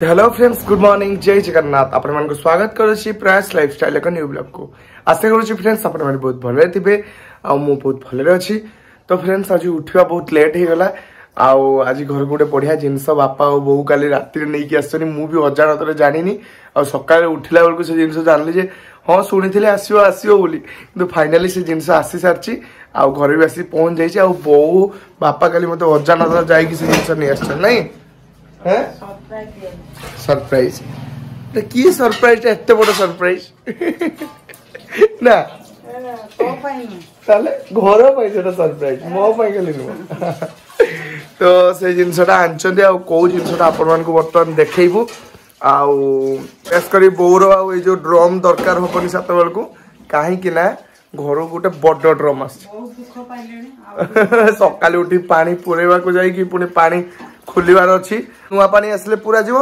Hello friends good morning जय जगन्नाथ आपण मान स्वागत करुछि प्रयास लाइफस्टाइल एक न्यू ब्लॉग को आशा करुछि फ्रेंड्स आपण माने बहुत भले थिबे आ मु बहुत भले अछि। तो फ्रेंड्स आज उठिवा बहुत लेट हे गला आज घर गोटे बढ़िया जिनस बापा और बो काली राति नै कि आसनी मु भी अजाणत जानिनी आ सकाळे उठिला बेलको से जिनस जानली जे हां सुनिथिले आसीओ आसीओ बोली किंतु फाइनली से जिनस आसी सारछि आ घर भी आसी पहुंच जाइछि आ बो बापा काली मते अजाणत जाई कि से जिनस नै आछन नै हैं सरप्राइज कि सरप्राइज एत बड़ सरप्राइज ना ताले घर पाई सेटा सरप्राइज मो पाई खाली नु तो से जिनसटा आनचंदी आ को जिनसटा आपण मान को बर्तमान देखैबू आ खास करी बोरो आ ए जो ड्रम दरकार होपनी सात बेल को काहे कि ना घर गोटे बड़ ड्रम आस सकाल उठी पानी पुरेवा को जाई कि पुनी पानी खोलिबार अछि नुआ पानी आसले पूरा जीव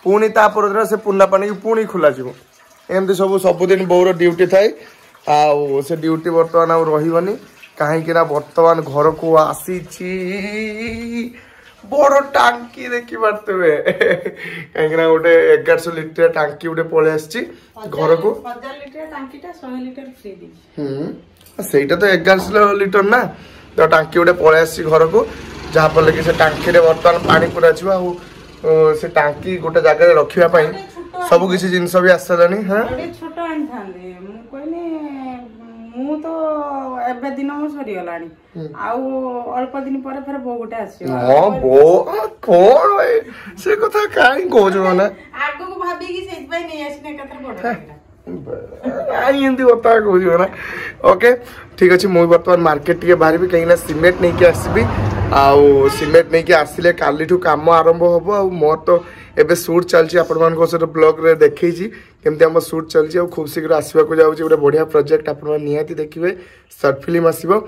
पुणी तापर से पुना पानी की पुणी खोला जीव एमती सबुदिन बोर ड्यूटी थाए आ से ड्यूटी बर्तमान आ रही कहीं बर्तमान घर को आसी बड़ टांकी देखी पारे कहीं गोटे 1100 लिटर टांकी गोटे पलि आसी घर को सेटा तो 1100 लिटर ना तो टांकी गोटे पलि आसी घर को जहाँफल कि से टांकी बर्तमान पानी पूरा छुआ से टांकी गोटे जगह रखा सब किसी जिनस भी आसलानी हाँ से कथा कहीं कह बता कह ओके ठीक अच्छे मुझे बर्तमान मार्केट टे बाहर कहीं सीमेंट नहीं आसबि आउ सीमेंट नहीं आसिले काली काम आरंभ हम आ मोर तो एबे शूट चलछि आपण मान सहित ब्लॉग रे देखैछि केमते हम शूट चलछि आ खूब शीघ्र आसबा को जाउछि गोटे बढ़िया प्रोजेक्ट आपण मान निहाती देखिबे शॉर्ट फिल्म आसीबो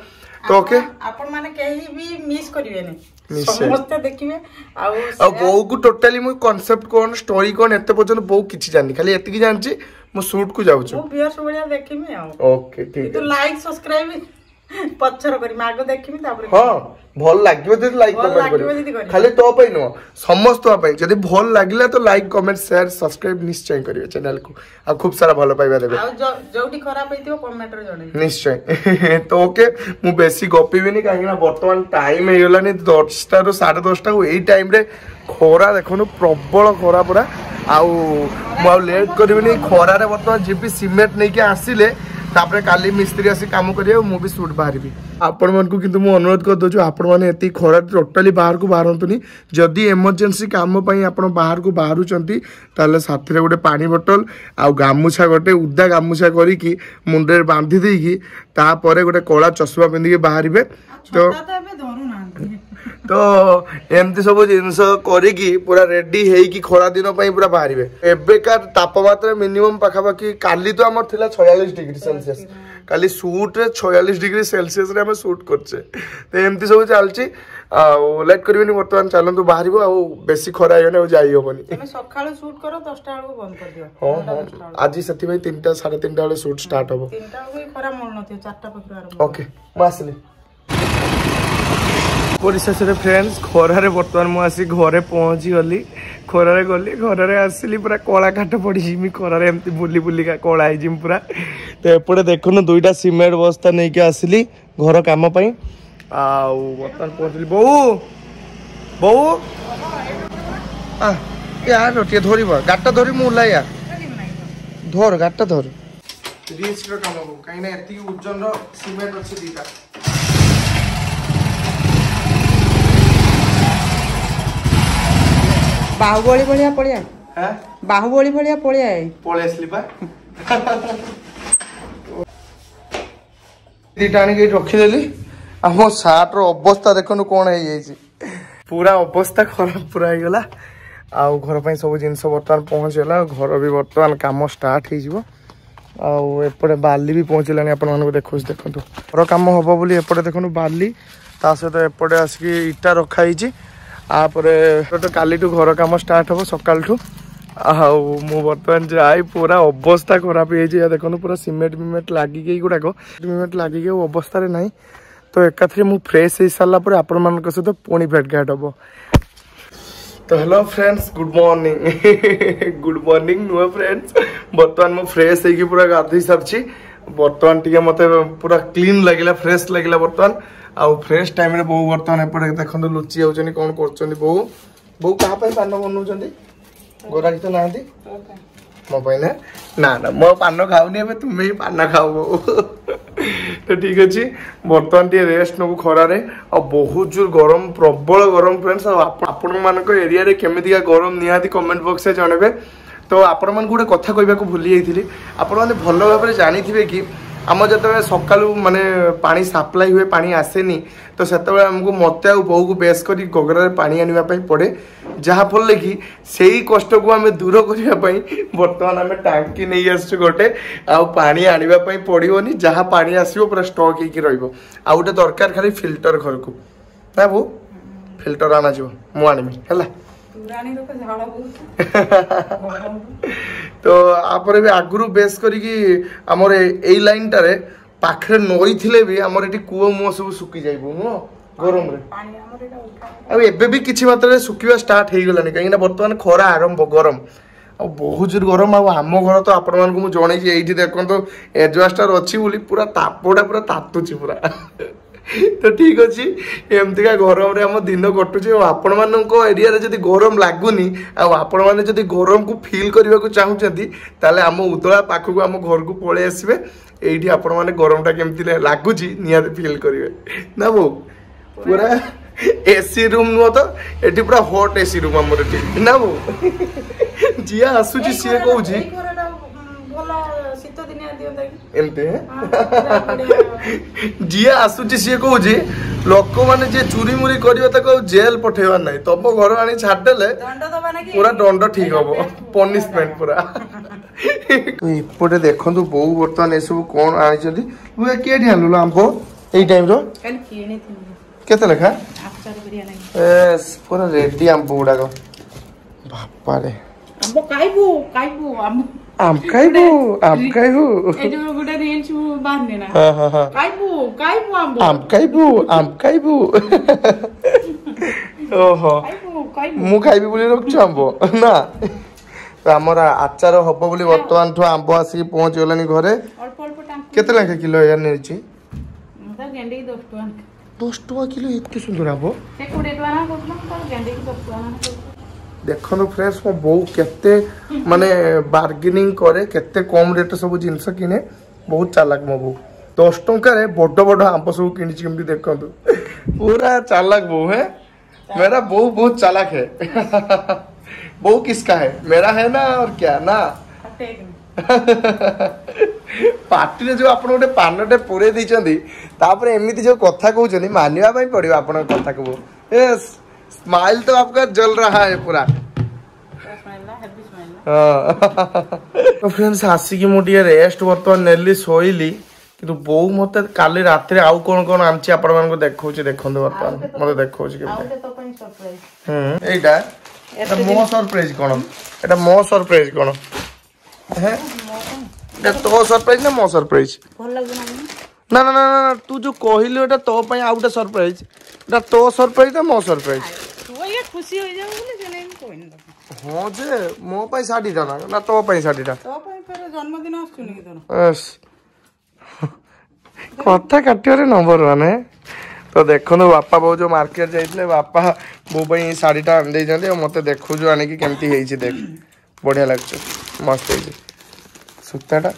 तो ओके आपण माने केही भी मिस करिवेनी समस्त देखिबे आ बो को टोटली मु कांसेप्ट कोन स्टोरी कोन एते पजन बो किछि जानि खाली एतिकी जानछि मु शूट को जाउछु मु व्यूअर्स बढ़िया देखिमे आ ओके ठीक तो लाइक सब्सक्राइब पछर करी मागो देखिमी तापर हां भल लागिबो जदि लाइक कमेंट करियो खाली तो पई न समस्त पई जदि भल लागिला तो लाइक कमेंट शेयर सब्सक्राइब निश्चय करियो चैनल को आ खूब सारा भलो पाइबा देबे आ जोटी खराब हेतियो कमेंट रे जणे निश्चय तो ओके मु बेसी गपिबिनी काहेना वर्तमान टाइम हे गेलानी 10टा रो 10:30 को एई टाइम रे खोरा देखनु प्रबल खोरा पूरा आउ मु लेट करबिनी खोरा रे वर्तमान जीपी सीमेंट नै के आसीले तापरे काली मिस्त्री आसी काम करियो मु भी शूट बाहरबी आपण मन को किंतु मु अनुरोध कर दोछु आपण माने एती खरा टोटली बाहर को बाहरंतुनी जदी इमरजेंसी काम पई आपण बाहर को बाहरु चंती ताले साथरे गोटे पानी बोतल आ गामुछा गोटे उद्दा गामुछा करी की मुंडे बांधी देई की ता परे गोटे कोला चश्मा पिंदी के बाहरबे तो तो एमती सब जिनस करिकी पूरा रेडी हेकी खरा दिन पई पूरा बाहरबे एबेकार तापमात्रा मिनिमम पाखापाखि काली तो हमर थिला 46 डिग्री सेल्सियस काली शूट रे 46 डिग्री सेल्सियस रे हम शूट करछे तो एमती सब चलची आ लेट करबिनी वर्तमान चलंतु बाहरबो आ बेसी खरा हेने हो जाई होबनी તમે સકાળે શૂટ કરો 10टा बेलको बंद कर दियो हां आज सेति भाई 3टा 3:30 बेले शूट स्टार्ट होबो 3टा बेलको खरा मोल नथि 4टा पकरो आरंभ ओके मासली परिशेषरे फ्रेंड्स खरारे बर्तमान मु आसी घरे पहुंची गली खरारे गली घरे आसिली पूरा कला काट पड़ी जिमी खरारे एमती बुली बुली का कला है जिम पूरा तो एपटे देखुन 2टा सीमेंट बस्ता नहीं के आसिली घर काम पई आ बर्तमान पहुंचली बहू बहू आ यार रोटिया धरिबा गाटा धरि मु उलाया धर गाटा धर रिस्क रो काम हो काई ना एती उज्जन रो सीमेंट अछि दीटा बाहुबली भलिया पड़िया हैं बाहुबली भलिया पड़िया है पळे असली बा दीटाणी के रखी देली हम सार्ट रो अवस्था देखनु कोन हे जाई पूरा अवस्था खराब पूरा हे गेला आ घर पई सब जिंस बर्तमान पहुंच गेला घर भी बर्तमान काम स्टार्ट हे जिवो आ एपटे बाली भी पहुंचलानी अपन मन को देखंतु घर काम होबो बोली एपटे देखनु बाली ता सहित एपटे आसी इटा रखा हिची आपर तो काली घर काम स्टार्ट हम सकाल मु बर्तमान जाए पूरा अवस्था खराब हो देखो पूरा सीमेंट विमेंट लगिक गुड़ाक सीमेंट लगिक अवस्था ना तो एकाथरे मु फ्रेश हो सारा आपण मान सहित पुणी भेटघाट हम। तो तो हेलो फ्रेंड्स गुड मॉर्निंग नुआ फ्रेंड्स बर्तमान मु फ्रेश होगी पूरा गाधई सारी बर्तमान टी मत पूरा क्लीन लगे फ्रेश लगे बर्तमान आउ फ्रेश टाइम रे बहु बर्तमान एपटे देखो लुचि जाऊँ कौन कर बहु क्या पान बनाऊँ गोरा तो ना मो ना ना मो पान खाऊनी ए तुम्हें ही पान खाओ तो ठीक अच्छे बर्तमान टे रेस्ट नबू खरारे आ बहुत जोर गरम प्रबल गरम फ्रेंड्स आपण मान एरिया रे केमितिका गरम निहाती कमेंट बॉक्स में जनबे तो आपण मान गोटे कथा कहवाक भूली जाइए आपण मैंने भल भाव में जानी कि आम जो सकालू माने पानी सप्लाई हुए पानी आसेनी तो से आमको मत बहु को बेस कर गगरा पानी आने पड़े जहाँफल कि सही कष्ट को आम दूर करने बर्तमान आम टांकी नहीं आसु गोटे पानी आने पड़ोनी जहाँ पानी आसो पूरा स्टक हो गोटे दरकार खाली फिल्टर घर को ना बो फिल्टर आना मुझे आनमी है तो आपरे भी आगुरु बेस करिकी हमर एई लाइन टारे पाखरे नई थिले भी हमर एटी कुओ मुओ सब सुकी जाइबो नो गरम रे पानी हमर एटा अब एबे भी किछि मात्रा रे सुकीवा स्टार्ट हेइ गलानी काहे ना वर्तमान खरा आरंभ गरम आ बहुत जोर गरम आ हम घर तो आपण मान को मु जणै छी एठी देखन तो एडजस्टर अछि बोली पूरा तापोडा पूरा तातुची पूरा तो ठीक अच्छे एमतीका गरम आम दिन कटुचे आपण मान एरिया जब गरम लगुनि आपण मैंने जब गरम को फिल करने को चाहूँगी ताले आम उदला पाखक आम घर को पलि आसबे ये आपण मैंने गरमटा केमती लगुच निहाती फिल करेंगे ना बो पूरा एसी रूम नुह तो ये पूरा हॉट एसी रूम आम ना बो जी आसूची सी कौची एमती जी आसूची सी कौच लोक मैंने जी चूरी मुरी कर जेल पठेबार ना तब घर आनी छाड़देले पूरा दंड ठीक हम पनिशमेंट पूरा तो एपटे देखु बो बर्तमान सब कौन आनी किए आनु आंब यही टाइम केते लेखा पूरा रेडी आंब गुड़ाक बापा रे आम खाइबू गोटे रील्स बाहरने ना हां हां हां आम खाइबू ओहो मु खाइबी बोली रखछु आंबो ना तो हमर आचार हबो बोली वर्तमान ठो आंबो आसी पहुंच गलानी घरे अल्प अल्प टांक केते लाखे किलो यार नेछि मता गेंडे 10 टका किलो एते सुंदर आंबो से 20 टका ना कोतना तो गेंडे 10 टका ना देखो फ्रेंड्स मो बहु केते माने बार्गेनिंग करे केते कम रेट सब जिनस किने बहुत चालाक मो बहु 10 टंका रे बड़ बड़ आंब सब किनी केमती देखो पूरा चालाक बहु है मेरा बहु बहुत चालाक है बहु किसका है मेरा है ना और क्या ना पार्टी रे जो आपण गोटे पानटे पुरे दैचंदी तापर एमिति जो कथा कहउचनी मानिबा पई पड़िबो आपण कथा को यस स्माइल तो आपका जल रहा है पूरा तो फ्रेंड्स आसिकी मुझे रेस्ट बर्तमान नेली शोइली कि बो मत काली रात आउ कौन कौन आमची आपण मानको देखौची देखंदो बर्तमान मते देखौची के एटा एटा मो सरप्राइज कोन एटा मो सरप्राइज कोन है एटा तो सरप्राइज ना मो सरप्राइज भल लागो ना ना ना ना तू जो कहिलो एटा तो पई आउटा सरप्राइज एटा तो सरप्राइज ना मो सरप्राइज तू ये खुशी हो जाऊ बोले जने कोइन हां जे मो पई साडी दा ना तो पई साडी दा तो पई फेर जन्मदिन आछुनी कि तोर यस कथा काटियो रे नंबर 1 है तो देखो बापा बो जो मार्केट जाइतले बापा बो पई साडीटा आन दे जंदे मते देखु जो आने की केमती हेई छी देख बढ़िया लागछ मस्त हेई छी सुताटा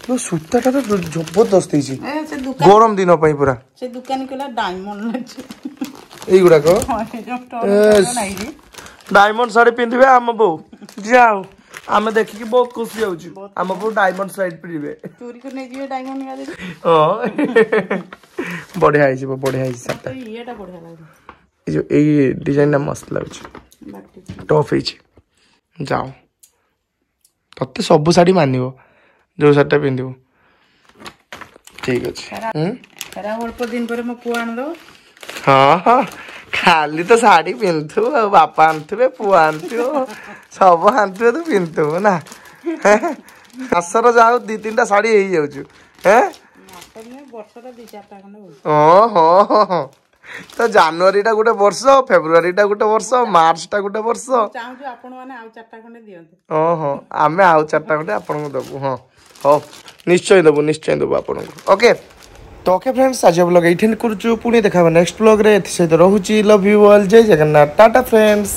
तो सुताटा तो जबरदस्त हेई छी गरम दिन पई पूरा से दुकान केला डायमंड लागछ एई गुडा को डायमंड साड़ी पिंधिबे हम बो जाओ आमे देखि कि बहुत खुशी होउची हम बो डायमंड साइड पिरिबे चोरी को नै जिवे डायमंड गा दे ओ बढ़िया है जी बढ़िया है साटा येटा बढ़िया लागे ए जो ए डिजाइन ना मस्त लागछ टॉप है जाओ तते सब साड़ी मानिबो जो साटा पिंधिबो ठीक अछि खरा अल्प दिन पर म पुआ आन दो हां हां खाली तो साड़ी पिंधु बापा आनथुबे पुआ आनथु सब आनथु तो पिंधु ना आसर जाओ 2-3टा साड़ी हेई जाउछु हैं वर्षटा 2-4टा खंडे हो ओ हो ତ ଜାନୁଆରୀଟା ଗୋଟେ ବର୍ଷ, ଫେବୃଆରୀଟା ଗୋଟେ ବର୍ଷ, ମାର୍ଚ୍ଚଟା ଗୋଟେ ବର୍ଷ। ଚାହୁଁଛୁ ଆପଣ ମାନେ ଆଉ 4ଟା ଖଣ୍ଡେ ଦିଅନ୍ତୁ। ଓହୋ ଆମେ ଆଉ 4ଟା ଖଣ୍ଡେ ଆପଣଙ୍କୁ ଦେବୁ। ହଁ ହଉ ନିଶ୍ଚୟ ଦେବୁ ଆପଣଙ୍କୁ। ଓକେ ତ ଓକେ ଫ୍ରେଣ୍ଡସ୍ ଆଜି ବ୍ଲଗ୍ ଏଇଠି କରୁଛୁ, ପୁଣି ଦେଖା ନେକ୍ସଟ ବ୍ଲଗ୍ରେ। ଏଥିସହିତ ରହୁଛି ଲଭ୍ ୟୁ ଅଲ୍, ଜୟ ଜଗନ୍ନାଥ, ଟାଟା ଫ୍ରେଣ୍ଡସ୍।